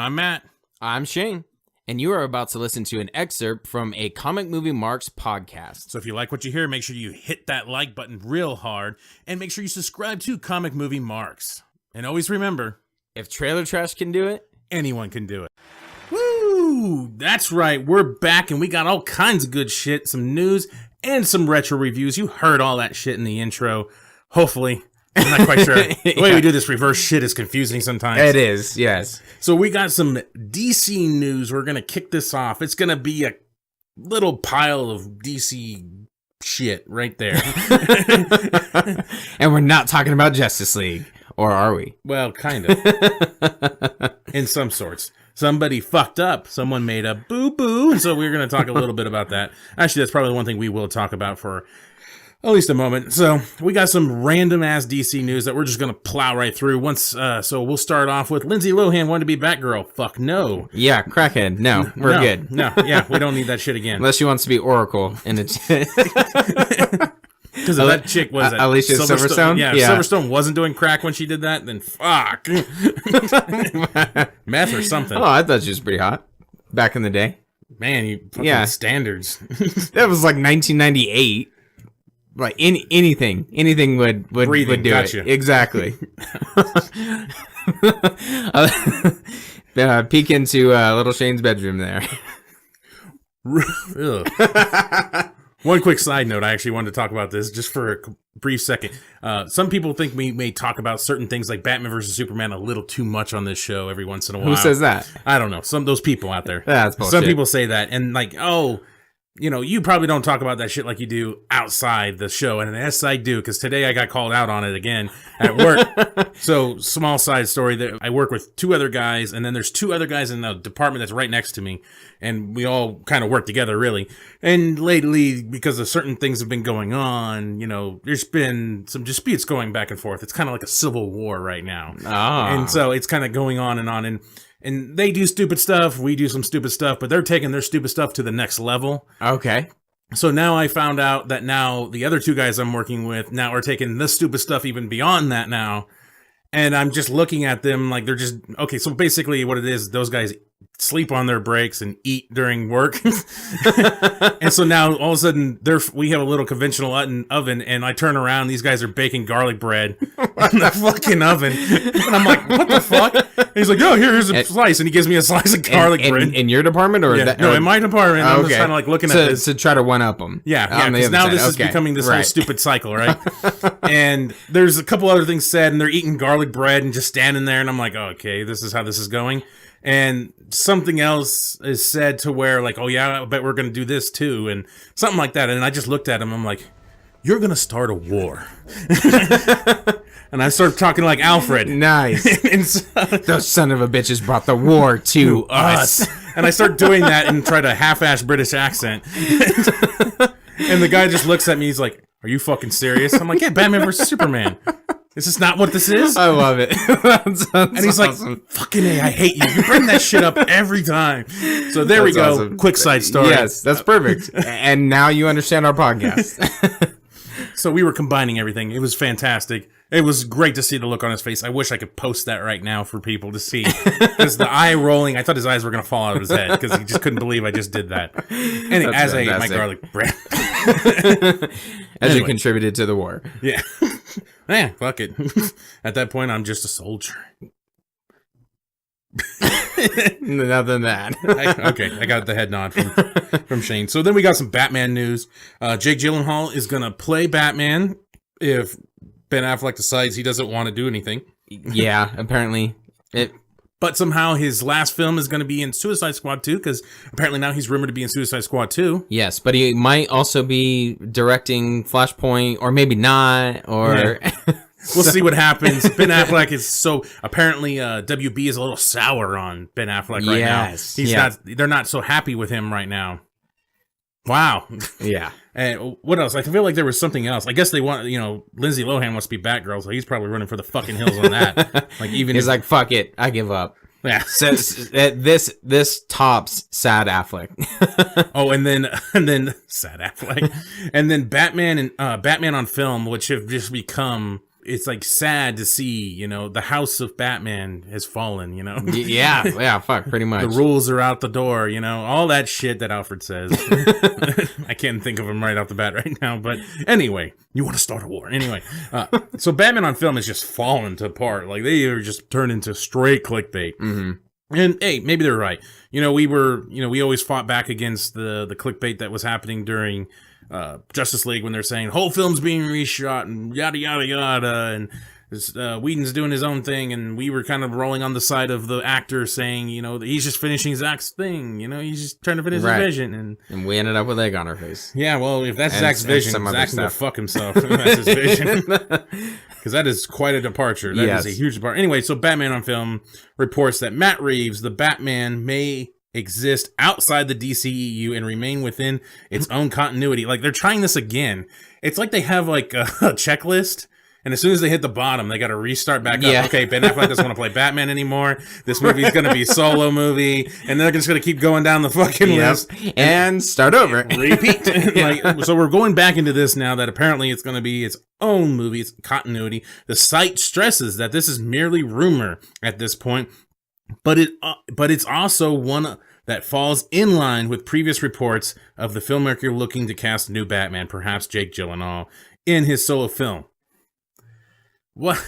I'm Matt. I'm Shane, and you are about to listen to an excerpt from a Comic Movie Marks podcast. So if you like what you hear, make sure you hit that like button real hard, and make sure you subscribe to Comic Movie Marks. And always remember, if Trailer Trash can do it, anyone can do it. Woo! That's right, we're back, and we got all kinds of good shit, some news, and some retro reviews. You heard all that shit in the intro, hopefully. I'm not quite sure. The way we do this reverse shit is confusing sometimes. It is, yes. So we got some DC news. We're going to kick this off. It's going to be a little pile of DC shit right there. And we're not talking about Justice League, or are we? Well, kind of. In some sorts. Somebody fucked up. Someone made a boo-boo. And so we're going to talk a little bit about that. Actually, that's probably one thing we will talk about for at least a moment. So we got some random ass DC news that we're just gonna plow right through. So we'll start off with Lindsay Lohan wanted to be Batgirl. Fuck no. Yeah, crackhead. No, we're good. No, yeah, we don't need that shit again. Unless she wants to be Oracle in it. Because if that chick was Alicia Silverstone. Yeah, if Silverstone wasn't doing crack when she did that, then fuck. Meth or something. Oh, I thought she was pretty hot back in the day. Man, you fucking standards. That was like 1998. Like anything would Breathing, do gotcha. it. Exactly. Peek into little Shane's bedroom there. One quick side note, I actually wanted to talk about this just for a brief second. Some people think we may talk about certain things like Batman versus Superman a little too much on this show every once in a while. Who says that? I don't know. Those people out there. That's bullshit. Some people say that, and like, oh, you know, you probably don't talk about that shit like you do outside the show. And yes, I do, because today I got called out on it again at work. So, small side story, that I work with two other guys, and then there's two other guys in the department that's right next to me. And we all kind of work together, really. And lately, because of certain things have been going on, you know, there's been some disputes going back and forth. It's kind of like a civil war right now. And so it's kind of going on. And they do stupid stuff, we do some stupid stuff, but they're taking their stupid stuff to the next level. Okay. So now I found out that now the other two guys I'm working with now are taking this stupid stuff even beyond that now. And I'm just looking at them like they're just, okay, so basically what it is, those guys sleep on their breaks and eat during work. And so now all of a sudden we have a little conventional oven, and I turn around, these guys are baking garlic bread in the fucking oven. And I'm like, what the fuck? And he's like, oh, here's a slice. And he gives me a slice of garlic bread. In your department? Or yeah. No, in my department. I'm just kind of like looking at this. To try to one-up them. Yeah, because now this is becoming this whole stupid cycle, right? And there's a couple other things said, and they're eating garlic bread and just standing there, and I'm like, oh, okay, this is how this is going. And something else is said to where, like, oh yeah, I bet we're going to do this too, and something like that. And I just looked at him, I'm like, you're going to start a war. And I started talking like Alfred. Nice. And so, those son of a bitches brought the war to us. And I start doing that and try to half-ass British accent. And the guy just looks at me, he's like, are you fucking serious? I'm like, yeah, Batman versus Superman. Is this not what this is? I love it. And he's awesome. Like, fucking A, I hate you. You bring that shit up every time. So there we go. Awesome. Quick side story. Yes, that's perfect. And now you understand our podcast. So we were combining everything. It was fantastic. It was great to see the look on his face. I wish I could post that right now for people to see. Because the eye rolling, I thought his eyes were going to fall out of his head because he just couldn't believe I just did that. Anyway, as I ate my garlic bread. As you contributed to the war. Yeah. Yeah, fuck it. At that point, I'm just a soldier. Nothing that. I got the head nod from Shane. So then we got some Batman news. Jake Gyllenhaal is going to play Batman if Ben Affleck decides he doesn't want to do anything. Yeah, apparently. But somehow his last film is going to be in Suicide Squad 2, because apparently now he's rumored to be in Suicide Squad 2. Yes, but he might also be directing Flashpoint, or maybe not, or... Yeah. We'll see what happens. Ben Affleck is so... Apparently, WB is a little sour on Ben Affleck right now. He's not. They're not so happy with him right now. Wow. Yeah. And what else? I feel like there was something else. I guess they want, Lindsay Lohan wants to be Batgirl, so he's probably running for the fucking hills on that. Like he's like, fuck it, I give up. Yeah. So this tops Sad Affleck. Oh, and then Sad Affleck, and then Batman and Batman on film, which have just become it's like sad to see, you know, the house of Batman has fallen, you know? Yeah, fuck, pretty much. The rules are out the door, you know, all that shit that Alfred says. I can't think of him right off the bat right now, but anyway, you want to start a war. Anyway, so Batman on film is just fallen apart. Like, they are just turned into straight clickbait. Mm-hmm. And hey, maybe they're right. You know, we always fought back against the clickbait that was happening during Justice League when they're saying whole film's being reshot and yada yada yada, and Whedon's doing his own thing, and we were kind of rolling on the side of the actor saying, you know, that he's just finishing Zack's thing, you know, he's just trying to finish his vision, and we ended up with egg on our face. Yeah, well, if that's Zack's vision, Zack can go fuck himself. That's his vision. Because that is quite a departure. That is a huge departure. Anyway, so Batman on Film reports that Matt Reeves, the Batman, may exist outside the DCEU and remain within its own continuity. Like, they're trying this again. It's like they have, like, a checklist, and as soon as they hit the bottom, they got to restart back up. Okay, Ben Affleck doesn't want to play Batman anymore. This movie's going to be a solo movie, and they're just going to keep going down the fucking list. And start over. Repeat. Like, so we're going back into this now that apparently it's going to be its own movie, its continuity. The site stresses that this is merely rumor at this point, but it's also one that falls in line with previous reports of the filmmaker looking to cast a new Batman, perhaps Jake Gyllenhaal, in his solo film. What?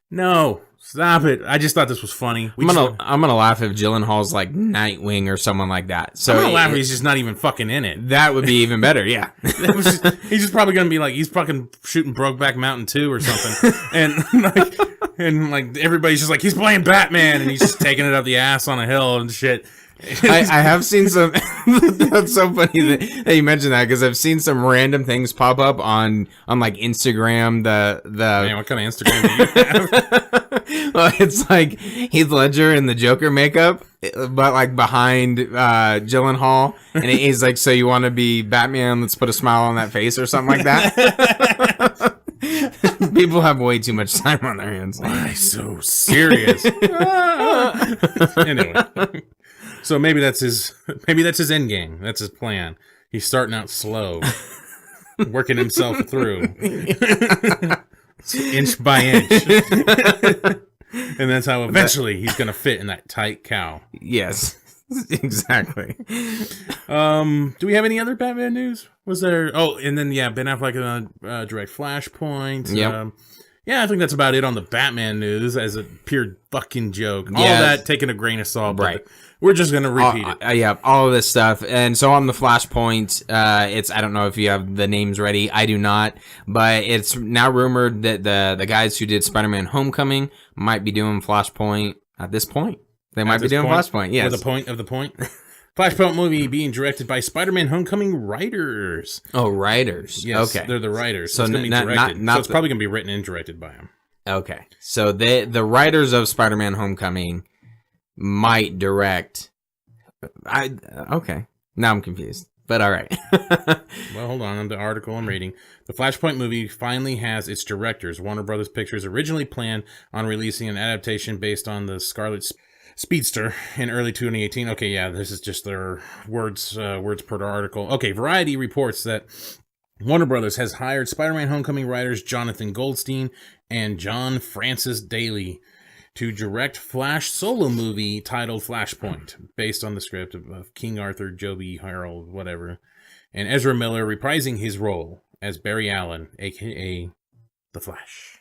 No, stop it. I just thought this was funny. I'm gonna laugh if Gyllenhaal's like Nightwing or someone like that. So I'm gonna laugh if he's just not even fucking in it. That would be even better, yeah. He's just probably gonna be like, he's fucking shooting Brokeback Mountain 2 or something. and everybody's just like, he's playing Batman, and he's just taking it up the ass on a hill and shit. I have seen some. That's so funny that you mentioned that, because I've seen some random things pop up on like Instagram. Man, what kind of Instagram do you have? Well, it's like Heath Ledger in the Joker makeup, but like behind Gyllenhaal, and he's like, "So you want to be Batman? Let's put a smile on that face," or something like that. People have way too much time on their hands. Why so serious? Anyway. So maybe that's his end game. That's his plan. He's starting out slow, working himself through, inch by inch, and that's how eventually he's gonna fit in that tight cow. Yes, exactly. Do we have any other Batman news? Was there? Oh, and then Ben Affleck direct Flashpoint. Yep. Yeah, I think that's about it on the Batman news as a pure fucking joke. All that taking a grain of salt, right? We're just going to repeat it. All of this stuff. And so on the Flashpoint, I don't know if you have the names ready. I do not. But it's now rumored that the guys who did Spider-Man Homecoming might be doing Flashpoint at this point. They might be doing Flashpoint, yes. The point of the point? Flashpoint movie being directed by Spider-Man Homecoming writers. Oh, writers. Yes, okay. They're the writers. So it's going to be directed. So it's probably going to be written and directed by them. Okay. So the writers of Spider-Man Homecoming might direct. Okay. Now I'm confused. But all right. Well, hold on. The article I'm reading. The Flashpoint movie finally has its directors. Warner Brothers Pictures originally planned on releasing an adaptation based on the Scarlet Speedster in early 2018. Okay, yeah, this is just their words per article. Okay, Variety reports that Warner Brothers has hired Spider-Man Homecoming writers Jonathan Goldstein and John Francis Daly to direct Flash solo movie titled Flashpoint, based on the script of King Arthur, Joby Harold, whatever, and Ezra Miller reprising his role as Barry Allen, a.k.a. The Flash.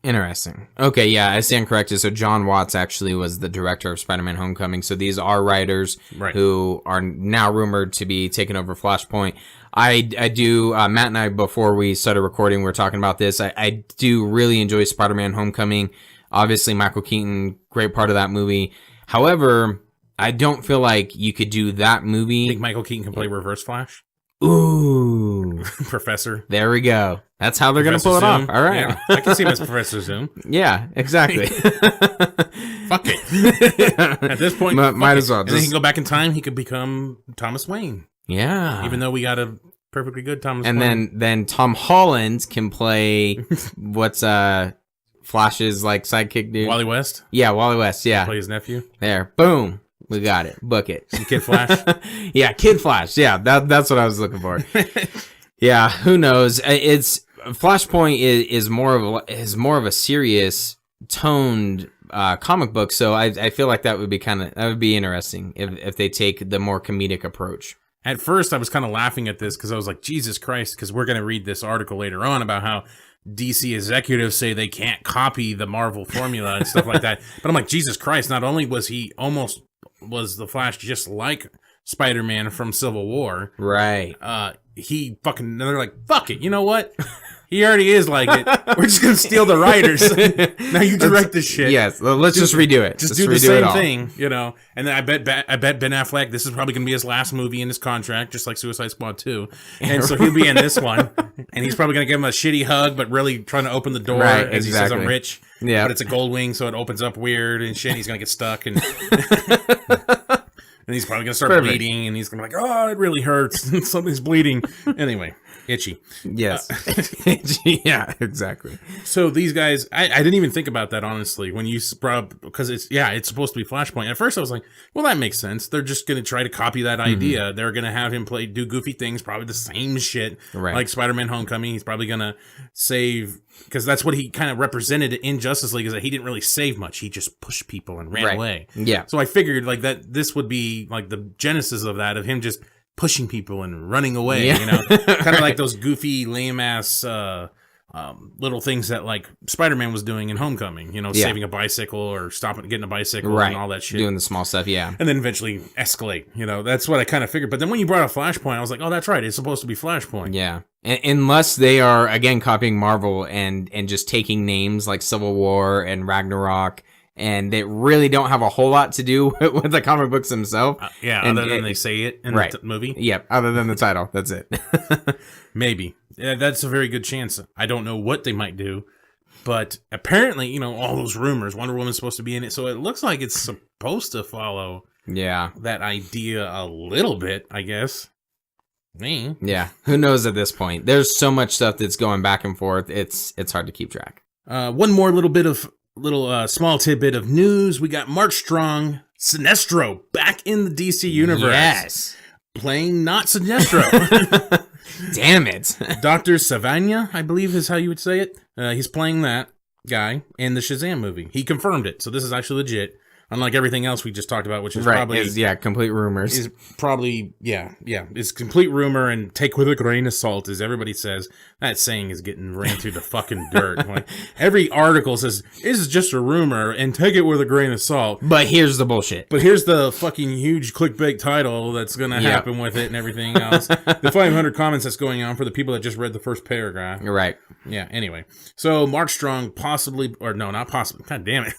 Interesting. Okay, yeah, I stand corrected. So John Watts actually was the director of Spider-Man Homecoming. So these are writers who are now rumored to be taking over Flashpoint. I do, Matt and I, before we started recording, we were talking about this. I do really enjoy Spider-Man Homecoming. Obviously, Michael Keaton, great part of that movie. However, I don't feel like you could do that movie. Think Michael Keaton can play Reverse Flash? Ooh. Professor. There we go. That's how they're going to pull it off. All right. Yeah, I can see him as Professor Zoom. Yeah, exactly. Fuck it. At this point, might as well. And then he can go back in time. He could become Thomas Wayne. Yeah. Even though we got a perfectly good Thomas Wayne. And then Tom Holland can play what's Flash's like sidekick dude. Wally West? Yeah, Wally West, yeah. Play his nephew. There. Boom. We got it. Book it. Some Kid Flash? Yeah, Kid Flash. Yeah, that's what I was looking for. Yeah, who knows? Flashpoint is more of a serious toned comic book, so I feel like that would be interesting if they take the more comedic approach. At first, I was kind of laughing at this because I was like, Jesus Christ, because we're going to read this article later on about how DC executives say they can't copy the Marvel formula and stuff like that. But I'm like, Jesus Christ, not only was the Flash just like Spider-Man from Civil War. Right. They're like, fuck it, you know what? He already is like it. We're just going to steal the writers. Now you direct this shit. Yes, let's just redo it. Just do the same thing, you know. And then I bet Ben Affleck, this is probably going to be his last movie in his contract, just like Suicide Squad 2. And so he'll be in this one. And he's probably going to give him a shitty hug, but really trying to open the door as he says, I'm rich. Yeah. But it's a gold wing, so it opens up weird and shit. He's going to get stuck. And and he's probably going to start bleeding. And he's going to be like, oh, it really hurts. Something's bleeding. Anyway. Itchy. Yes. Itchy. Yeah, exactly. So these guys, I didn't even think about that, honestly, when you brought, because it's supposed to be Flashpoint. At first I was like, well, that makes sense. They're just going to try to copy that idea. Mm-hmm. They're going to have him do goofy things, probably the same shit, like Spider-Man Homecoming. He's probably going to save, because that's what he kind of represented in Justice League, is that he didn't really save much. He just pushed people and ran away. Yeah. So I figured like that this would be like the genesis of that, of him just pushing people and running away, you know, kind of like those goofy, lame ass little things that like Spider-Man was doing in Homecoming, you know, saving a bicycle or getting a bicycle and all that shit. Doing the small stuff, yeah. And then eventually escalate, you know, that's what I kind of figured. But then when you brought up Flashpoint, I was like, oh, that's right. It's supposed to be Flashpoint. Yeah. Unless they are, again, copying Marvel and just taking names like Civil War and Ragnarok, and they really don't have a whole lot to do with the comic books themselves. Other than they say it in the movie. Yep, other than the title. That's it. Maybe. That's a very good chance. I don't know what they might do. But apparently, you know, all those rumors, Wonder Woman's supposed to be in it. So it looks like it's supposed to follow that idea a little bit, I guess. Yeah, who knows at this point? There's so much stuff that's going back and forth. It's hard to keep track. One more small tidbit of news. We got Mark Strong, Sinestro, back in the DC universe. Yes. Playing not Sinestro. Damn it. Dr. Savannah, I believe is how you would say it. He's playing that guy in the Shazam movie. He confirmed it, so this is actually legit. Unlike everything else we just talked about, which is probably... complete rumors. Is probably, it's complete rumor and take with a grain of salt, as everybody says. That saying is getting ran through the fucking dirt. Like, every article says, this is just a rumor, and take it with a grain of salt. But here's the bullshit. But here's the fucking huge clickbait title that's going to happen with it and everything else. The 500 comments that's going on for the people that just read the first paragraph. Right. Yeah, anyway. So, Mark Strong possibly, or no, not possibly. God damn it.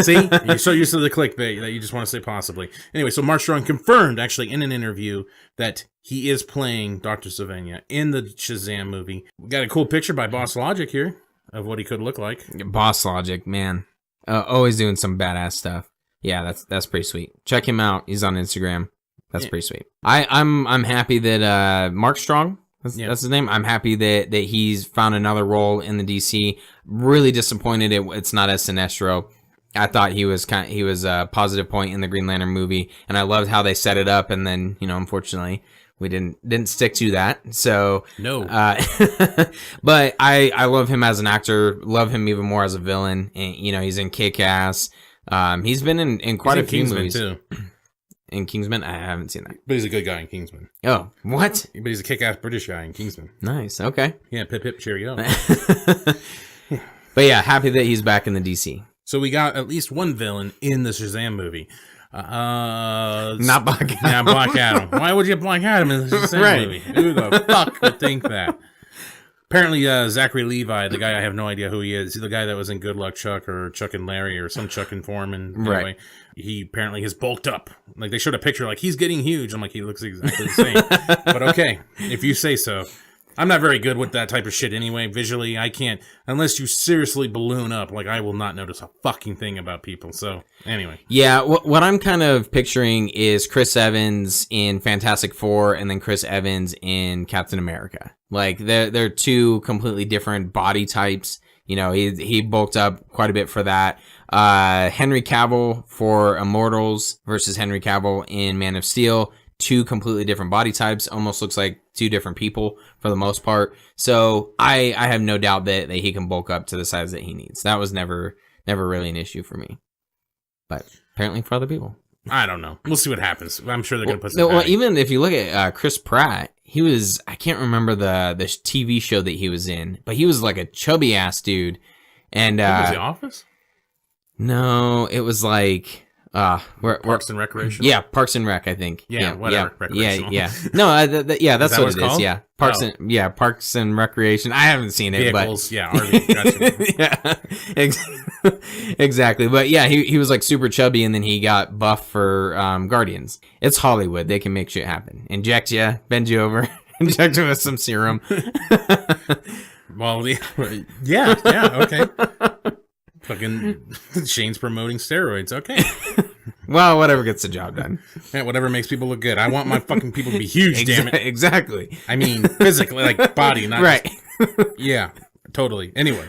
See? You're so used to the clickbait that you just want to say possibly. Anyway, so Mark Strong confirmed, actually, in an interview that he is playing Dr. Savannah in the Shazam movie. We got a cool picture by Boss Logic here of what he could look like. Boss Logic, man. Always doing some badass stuff. Yeah, that's pretty sweet. Check him out. He's on Instagram. That's pretty sweet. I'm happy that Mark Strong, that's his name. I'm happy that he's found another role in the DC. Really disappointed it's not as Sinestro. I thought he was a positive point in the Green Lantern movie, and I loved how they set it up. And then, you know, unfortunately, we didn't stick to that. So no, but I love him as an actor. Love him even more as a villain. And, you know, he's in Kick-Ass. He's been in quite a few Kingsman movies too. In Kingsman, I haven't seen that. But he's a good guy in Kingsman. Oh, what? But he's a kick-ass British guy in Kingsman. Nice. Okay. Yeah, pip pip cheerio. But yeah, happy that he's back in the DC. So we got at least one villain in the Shazam movie. Not Black Adam. Yeah, Black Adam. Why would you have Black Adam in the Shazam movie? Who the fuck would think that? Apparently, Zachary Levi, the guy I have no idea who he is, the guy that was in Good Luck Chuck or Chuck and Larry or some Chuck and Foreman. Anyway, he apparently has bulked up. Like, they showed a picture, like, he's getting huge. I'm like, he looks exactly the same. But okay, if you say so. I'm not very good with that type of shit anyway. Visually, I can't, unless you seriously balloon up, like, I will not notice a fucking thing about people. So, anyway. Yeah, what I'm kind of picturing is Chris Evans in Fantastic Four and then Chris Evans in Captain America. Like, they're two completely different body types. You know, he bulked up quite a bit for that. Henry Cavill for Immortals versus Henry Cavill in Man of Steel. two completely different body types, almost looks like two different people for the most part. So I have no doubt that he can bulk up to the size that he needs. That was never really an issue for me, but apparently for other people. I don't know. We'll see what happens. I'm sure they're going to put some. Well, even if you look at Chris Pratt, he was, I can't remember the TV show that he was in, but he was like a chubby ass dude. And was The Office? No, it was like Parks and Recreation. Yeah, Parks and Rec, I think. Yeah, whatever. Yeah. No, that's what it is. Yeah, Parks and Recreation. I haven't seen it, Vehicles, RV. Gotcha. Yeah, exactly. But yeah, he was like super chubby, and then he got buff for Guardians. It's Hollywood; they can make shit happen. Inject you, bend you over, inject you with some serum. Well, yeah, okay. Fucking Shane's promoting steroids. Okay. Well, whatever gets the job done. Yeah, whatever makes people look good. I want my fucking people to be huge, damn it. Exactly. I mean, physically, like body, not right. Yeah, totally. Anyway.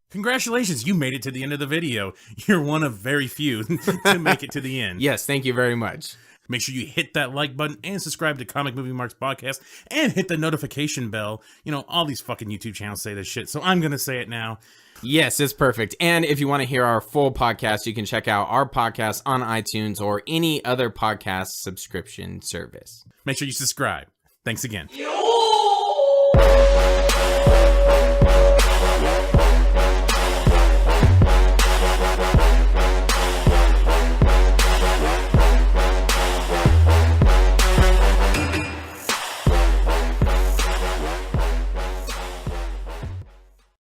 Congratulations, you made it to the end of the video. You're one of very few to make it to the end. Yes, thank you very much. Make sure you hit that like button and subscribe to Comic Movie Marks Podcast and hit the notification bell. You know, all these fucking YouTube channels say this shit, so I'm going to say it now. Yes, it's perfect. And if you want to hear our full podcast, you can check out our podcast on iTunes or any other podcast subscription service. Make sure you subscribe. Thanks again.